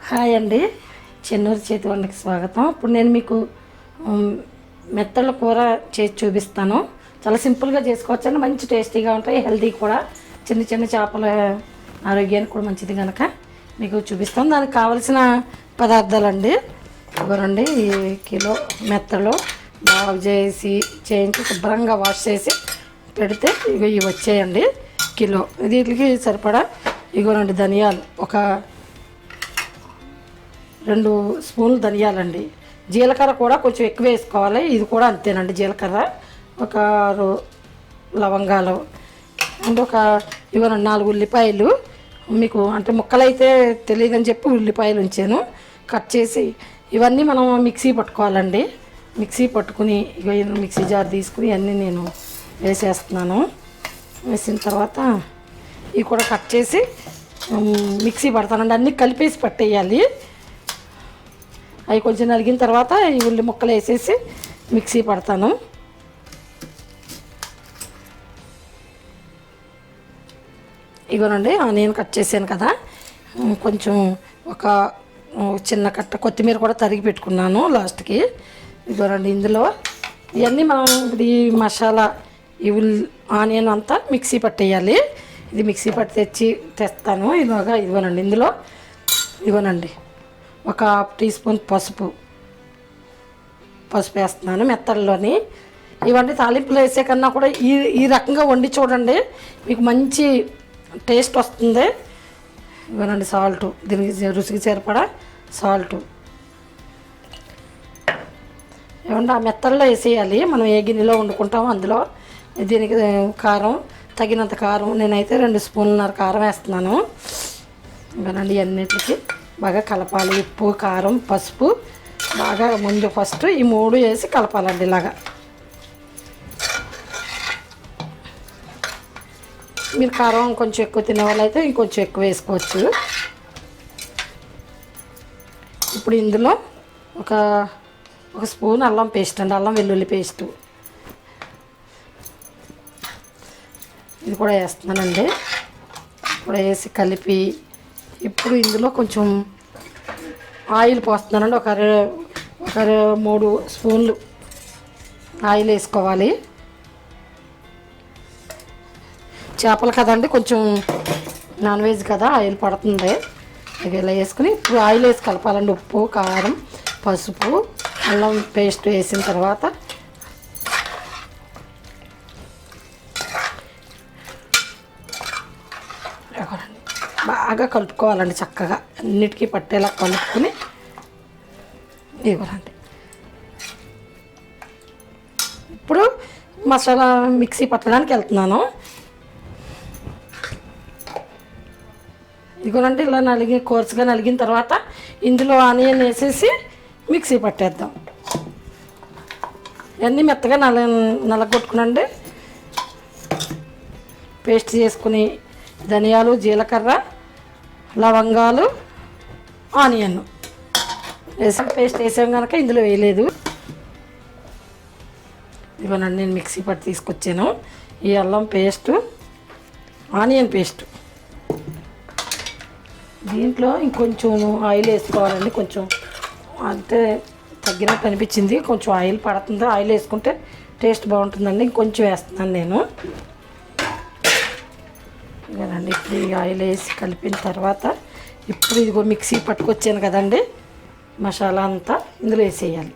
Hi అండి, చెన్నూరు చేతి వంటకి స్వాగతం. ఇప్పుడు నేను మీకు మెత్తళ్ళ కూర చేసి చూపిస్తాను. చాలా సింపుల్గా చేసుకోవచ్చండి, మంచి టేస్టీగా ఉంటాయి, హెల్తీ కూడా. చిన్న చిన్న చేపల ఆరోగ్యానికి కూడా మంచిది కనుక మీకు చూపిస్తాను. దానికి కావలసిన పదార్థాలండి ఇవ్వరండి. ఈ కిలో మెత్తలు బాగు చేయించి శుభ్రంగా వాష్ చేసి పెడితే ఇవి వచ్చేయండి కిలో. వీటికి సరిపడా ఇగోనండి ధనియాలు, ఒక 2 స్పూన్లు ధనియాలండి. జీలకర్ర కూడా కొంచెం ఎక్కువ వేసుకోవాలి, ఇది కూడా అంతేనండి. జీలకర్ర ఒక 6 లవంగాలు అండ్ ఇవ్వనండి 4 ఉల్లిపాయలు. మీకు అంటే ముక్కలైతే తెలియదని చెప్పి ఉల్లిపాయలు ఉంచాను కట్ చేసి. ఇవన్నీ మనం మిక్సీ పట్టుకోవాలండి. మిక్సీ పట్టుకుని మిక్సీ జార్ తీసుకుని అన్నీ నేను వేసేస్తున్నాను. వేసిన తర్వాత ఇవి కూడా కట్ చేసి మిక్సీ పడతానండి. అన్నీ కలిపేసి పట్టేయాలి. అవి కొంచెం నలిగిన తర్వాత ఈ ఉల్లి ముక్కలు వేసేసి మిక్సీ పడతాను. ఇగోనండి ఆనియన్ కట్ చేశాను కదా, కొంచెం ఒక చిన్న కట్ట కొత్తిమీర కూడా తరిగి పెట్టుకున్నాను లాస్ట్కి. ఇగోనండి ఇందులో ఇవన్నీ మనం ఈ మసాలా ఈ ఆనియన్ అంతా మిక్సీ పట్టేయాలి. ఇది మిక్సీ పట్టి తెస్తాను. ఇదిగోనండి ఇందులో ఇదిగోనండి ఒక 1/2 టీ స్పూన్ పసుపు వేస్తున్నాను మెత్తల్లోని. ఇవన్నీ తాలింపులు వేసే కన్నా కూడా ఈ రకంగా వండి చూడండి, మీకు మంచి టేస్ట్ వస్తుంది. ఇవ్వనండి సాల్టు, దీనికి రుచికి సరిపడా సాల్టు. ఏమంటే ఆ మెత్తల్లో వేసేయాలి. మనం ఏ గిన్నెలో వండుకుంటామో అందులో. దీనికి కారం తగినంత కారం, నేనైతే 2 స్పూన్లన్నర కారం వేస్తున్నాను. ఇవ్వనండి అన్నిటికి బాగా కలపాలి. ఉప్పు, కారం, పసుపు బాగా ముందు ఫస్ట్ ఈ 3 వేసి కలపాలండి ఇలాగా. మీరు కారం కొంచెం ఎక్కువ తినే వాళ్ళైతే ఇంకొంచెం ఎక్కువ వేసుకోవచ్చు. ఇప్పుడు ఇందులో ఒక స్పూన్ అల్లం పేస్ట్ అండి, అల్లం వెల్లుల్లి పేస్టు ఇది కూడా వేస్తున్నానండి. కూడా వేసి కలిపి ఇప్పుడు ఇందులో కొంచెం ఆయిల్ పోస్తున్నానండి. ఒక 3 స్పూన్లు ఆయిల్ వేసుకోవాలి. చేపలు కదండి, కొంచెం నాన్ వెజ్ కదా, ఆయిల్ పడుతుంది. ఇవి ఇలా వేసుకుని ఇప్పుడు ఆయిల్ వేసి కలపాలండి. ఉప్పు, కారం, పసుపు, అల్లం పేస్ట్ వేసిన తర్వాత బాగా కలుపుకోవాలండి. చక్కగా అన్నిటికీ పట్టేలా కలుపుకొని ఇవ్వాలండి. ఇప్పుడు మసాలా మిక్సీ పట్టడానికి వెళ్తున్నాను. ఇదిగోనండి ఇలా కోర్సుగా నలిగిన తర్వాత ఇందులో ఆనియన్ వేసేసి మిక్సీ పట్టేద్దాం. ఇవన్నీ మెత్తగా నలగొట్టుకునండి. పేస్ట్ చేసుకుని ధనియాలు, జీలకర్ర, లవంగాలు, ఆనియన్ పేస్ట్ వేసాం కనుక ఇందులో వేయలేదు. ఇవన్నీ నేను మిక్సీ పట్టి తీసుకొచ్చాను. ఈ అల్లం పేస్టు, ఆనియన్ పేస్టు, దీంట్లో ఇంకొంచెం ఆయిల్ వేసుకోవాలండి. కొంచెం అంటే తగ్గినట్టు అనిపించింది, కొంచెం ఆయిల్ పడుతుంది. ఆయిల్ వేసుకుంటే టేస్ట్ బాగుంటుందండి. ఇంకొంచెం వేస్తున్నాను నేను. ఇదేనండి ఇప్పుడు ఈ ఆయిల్ వేసి కలిపిన తర్వాత ఇప్పుడు ఇదిగో మిక్సీ పట్టుకొచ్చాను కదండి, మసాలా అంతా ఇందులో వేసేయాలి.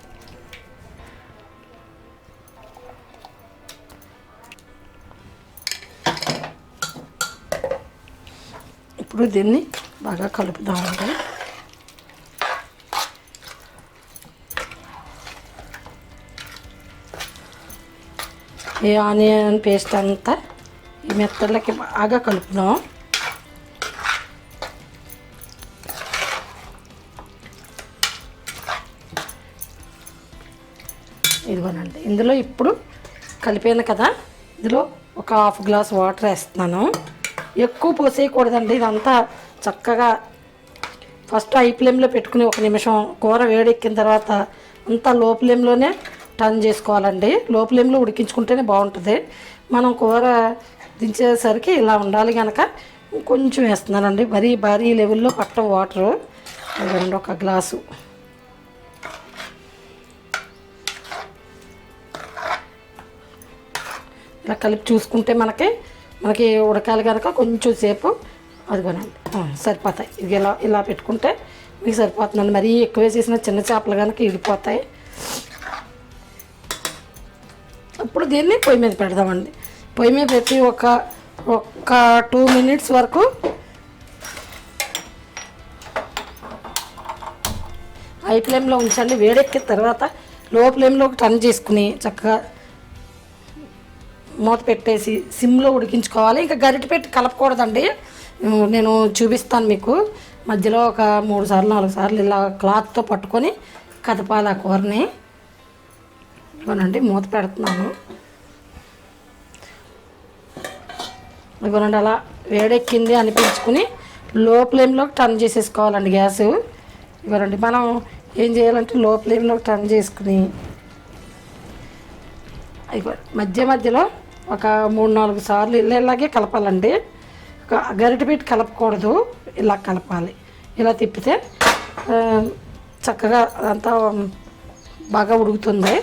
ఇప్పుడు దీన్ని బాగా కలుపుదామండి. ఈ ఆనియన్ పేస్ట్ అంతా ఈ మెత్తలకి బాగా కలుపుదాం. ఇదిగోనండి ఇందులో ఇప్పుడు కలిపాను కదా, ఇందులో ఒక 1/2 గ్లాస్ వాటర్ వేస్తున్నాను. ఎక్కువ పోసేయకూడదండి. ఇదంతా చక్కగా ఫస్ట్ హై ఫ్లేమ్లో పెట్టుకుని 1 నిమిషం కూర వేడెక్కిన తర్వాత అంతా లో ఫ్లేమ్లోనే టర్న్ చేసుకోవాలండి. లో ఫ్లేమ్లో ఉడికించుకుంటేనే బాగుంటుంది. మనం కూర దించేసరికి ఇలా ఉండాలి కనుక కొంచెం వేస్తున్నానండి. మరీ భారీ లెవెల్లో పట్టం వాటరు. ఇదిగోనండి ఒక గ్లాసు. ఇలా కలిపి చూసుకుంటే మనకి ఉడకాలి కనుక కొంచెం సేపు అదిగోనండి సరిపోతాయి. ఇది ఇలా పెట్టుకుంటే మీకు సరిపోతుందండి. మరీ ఎక్కువ వేసేసిన చిన్న చేపలు కనుక ఇడిపోతాయి. అప్పుడు దీన్ని పొయ్యి మీద పెడదామండి. పొయ్యి మీద పెట్టి ఒక 2 మినిట్స్ వరకు హై ఫ్లేమ్లో ఉంచండి. వేడెక్కిన తర్వాత లో ఫ్లేమ్లోకి టర్న్ చేసుకుని చక్కగా మూత పెట్టేసి సిమ్లో ఉడికించుకోవాలి. ఇంకా గరిటె పెట్టి కలపకూడదండి. నేను చూపిస్తాను మీకు. మధ్యలో ఒక 3 సార్లు 4 సార్లు ఇలా క్లాత్తో పట్టుకొని కదపాలి ఆ కూరని. ఇవ్వనండి మూత పెడుతున్నాను. ఇవ్వనండి అలా వేడెక్కింది అనిపించుకుని లో ఫ్లేమ్లోకి టర్న్ చేసేసుకోవాలండి గ్యాసు. ఇవ్వనండి మనం ఏం చేయాలంటే లో ఫ్లేమ్లోకి టర్న్ చేసుకుని మధ్యలో ఒక 3-4 సార్లు ఇలాగే కలపాలండి. గరిటె పెట్టి కలపకూడదు, ఇలా కలపాలి. ఇలా తిప్పితే చక్కగా అంతా బాగా ఉడుకుతుంది.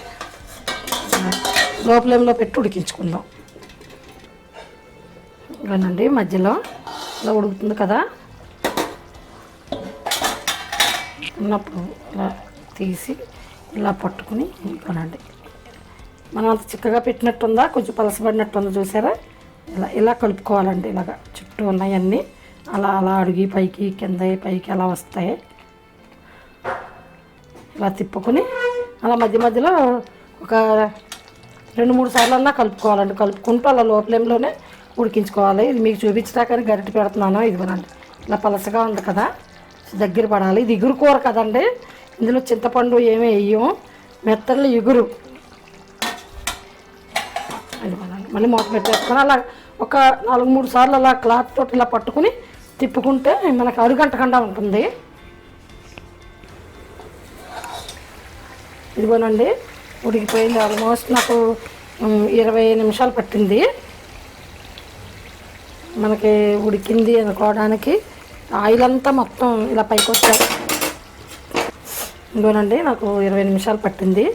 లో ఫ్లేమ్లో పెట్టి ఉడికించుకుందాం. ఇలానండి మధ్యలో ఇలా ఉడుకుతుంది కదా, ఉన్నప్పుడు ఇలా తీసి ఇలా పట్టుకుని ఇవ్వనండి. మనం అంత చిక్కగా పెట్టినట్టుందా, కొంచెం పలసబడినట్టుందా చూసారా? ఇలా కలుపుకోవాలండి. ఇలాగ చుట్టూ ఉన్నాయన్నీ అలా అడిగి పైకి కింద పైకి అలా వస్తాయి. ఇలా తిప్పుకొని అలా మధ్యలో ఒక 2-3 సార్లు అన్నా కలుపుకోవాలండి. కలుపుకుంటూ అలా లో ఫ్లేమ్లోనే ఉడికించుకోవాలి. ఇది మీకు చూపించడానికని గరిటె పెడుతున్నాను. ఇదిగోనండి ఇలా పలసగా ఉంది కదా, దగ్గర పడాలి. ఇది ఇగురు కూర కదండి, ఇందులో చింతపండు ఏమీ వేయము, మెత్తలు ఇగురు. ఇదిగోనండి మళ్ళీ మూత పెట్టేసుకొని అలా ఒక 4-3 సార్లు అలా క్లాత్ తోటి ఇలా పట్టుకుని తిప్పుకుంటే మనకు అడుగంటకుండా ఉంటుంది. ఇదిగోనండి ఉడికిపోయింది. ఆల్మోస్ట్ నాకు 20 నిమిషాలు పట్టింది మనకి ఉడికింది అనుకోవడానికి. ఆయిల్ అంతా మొత్తం ఇలా పైకి వచ్చాయి. ఇదిగోనండి నాకు 20 నిమిషాలు పట్టింది.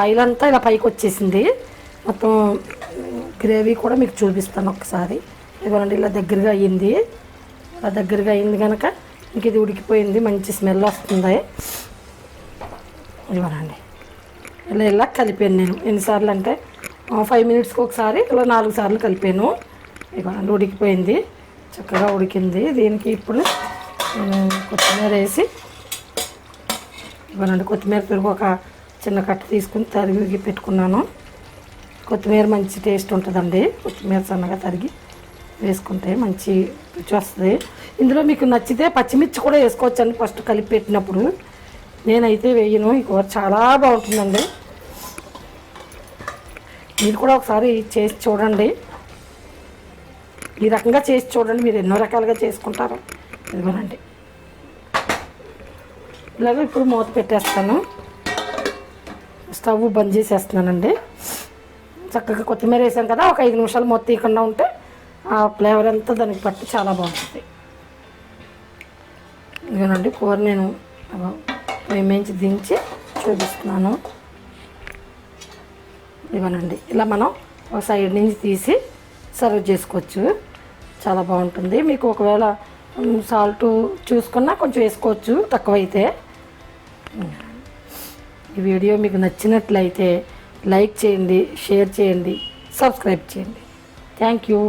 ఆయిల్ అంతా ఇలా పైకి వచ్చేసింది. మొత్తం గ్రేవీ కూడా మీకు చూపిస్తాను ఒకసారి. ఇదిగోనండి ఇలా దగ్గరగా అయ్యింది. ఇలా దగ్గరగా అయింది కనుక ఇంక ఇది ఉడికిపోయింది, మంచి స్మెల్ వస్తుంది. ఇదిగోనండి ఇలా కలిపాను నేను. ఎన్నిసార్లు అంటే 5 మినిట్స్కి ఒకసారి ఇలా 4 సార్లు కలిపాను. ఇదిగోనండి ఉడికిపోయింది, చక్కగా ఉడికింది. దీనికి ఇప్పుడు కొత్తిమీర వేసి ఇవ్వనండి. కొత్తిమీర పెరుగు ఒక చిన్న కట్ట తీసుకుని తరిగి పెట్టుకున్నాను. కొత్తిమీర మంచి టేస్ట్ ఉంటుందండి. కొత్తిమీర సన్నగా తరిగి వేసుకుంటే మంచి రుచి వస్తుంది. ఇందులో మీకు నచ్చితే పచ్చిమిర్చి కూడా వేసుకోవచ్చండి ఫస్ట్ కలిపి పెట్టినప్పుడు. నేనైతే వేయను. ఈ కూర చాలా బాగుంటుందండి. మీరు కూడా ఒకసారి చేసి చూడండి. ఈ రకంగా చేసి చూడండి, మీరు ఎన్నో రకాలుగా చేసుకుంటారు. ఇదిగోనండి ఇలాగ ఇప్పుడు మూత పెట్టేస్తాను. స్టవ్ బంద్ చేసేస్తున్నానండి. చక్కగా కొత్తిమీర వేసాం కదా, ఒక 5 నిమిషాలు మూత తీయకుండా ఉంటే ఆ ఫ్లేవర్ అంతా దానికి పట్టి చాలా బాగుంటుంది. ఇదిగోనండి కూర నేను వేయించి దించి చూపిస్తున్నాను. ఇవ్వనండి ఇలా మనం ఒక సైడ్ నుంచి తీసి సర్వ్ చేసుకోవచ్చు, చాలా బాగుంటుంది. మీకు ఒకవేళ సాల్ట్ చూసుకున్నా కొంచెం వేసుకోవచ్చు తక్కువైతే. ఈ వీడియో మీకు నచ్చినట్లయితే లైక్ చేయండి, షేర్ చేయండి, సబ్స్క్రైబ్ చేయండి. Thank you.